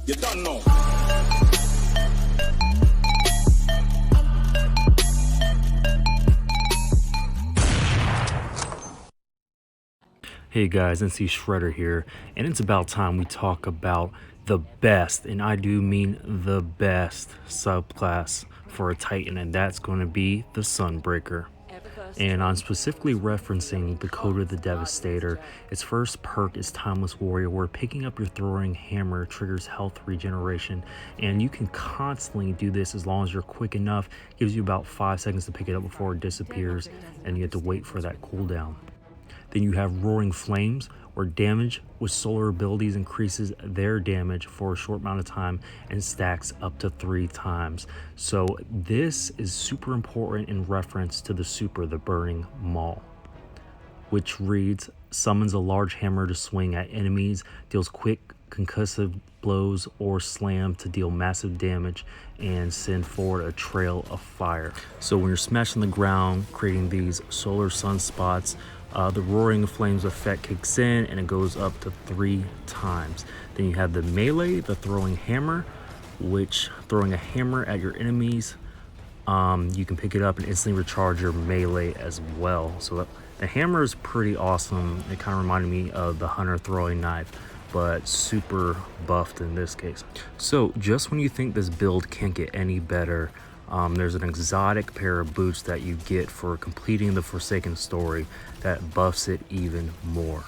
You don't know. Hey guys, NC Shredder here, and it's about time we talk about the best, and I do mean the best subclass for a Titan, and that's going to be the Sunbreaker. And I'm specifically referencing the Coda the Devastator. Its first perk is Timeless Warrior, where picking up your throwing hammer triggers health regeneration, and you can constantly do this as long as you're quick enough. It gives you about 5 seconds to pick it up before it disappears, and you have to wait for that cooldown. Then you have Roaring Flames, where damage with solar abilities increases their damage for a short amount of time and stacks up to 3 times. So this is super important in reference to the super, the Burning Maul, which reads, summons a large hammer to swing at enemies, deals quick concussive blows or slam to deal massive damage, and send forward a trail of fire. So when you're smashing the ground, creating these solar sunspots, the Roaring Flames effect kicks in and it goes up to 3 times. Then you have the melee, the Throwing Hammer, which throwing a hammer at your enemies, you can pick it up and instantly recharge your melee as well. So the hammer is pretty awesome. It kind of reminded me of the Hunter throwing knife, but super buffed in this case. So just when you think this build can't get any better, there's an exotic pair of boots that you get for completing the Forsaken story that buffs it even more.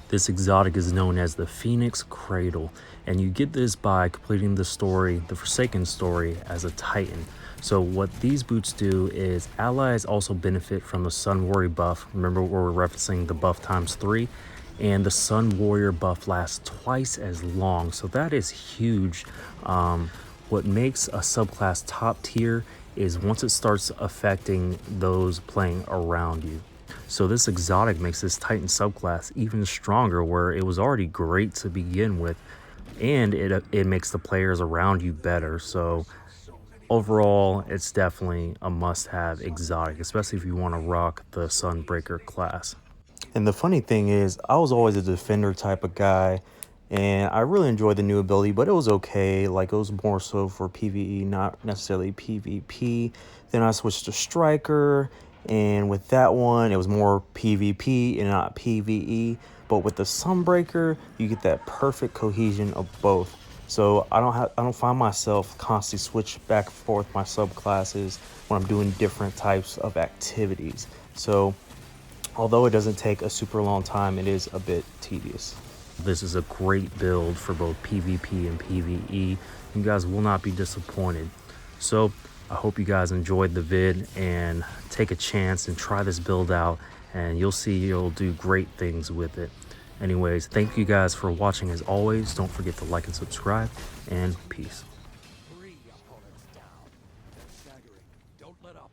This exotic is known as the Phoenix Cradle, and you get this by completing the story, the Forsaken story, as a Titan. So what these boots do is allies also benefit from the Sun Warrior buff. Remember, we're referencing the buff times 3, and the Sun Warrior buff lasts twice as long. So that is huge. What makes a subclass top tier is once it starts affecting those playing around you. So this exotic makes this Titan subclass even stronger, where it was already great to begin with, and it makes the players around you better. So overall, it's definitely a must-have exotic, especially if you want to rock the Sunbreaker class. And the funny thing is, I was always a defender type of guy, and I really enjoyed the new ability, but it was okay. Like, it was more so for PvE, not necessarily PvP. Then I switched to striker, and with that one, it was more PvP and not PvE. But with the Sunbreaker, you get that perfect cohesion of both. So I don't find myself constantly switch back and forth my subclasses when I'm doing different types of activities. So although it doesn't take a super long time, it is a bit tedious. This is a great build for both PvP and PvE. You guys will not be disappointed. So I hope you guys enjoyed the vid, and take a chance and try this build out, and you'll see you'll do great things with it. Anyways, thank you guys for watching. As always, don't forget to like and subscribe, and peace. 3 opponents down. They're staggering. Don't let up.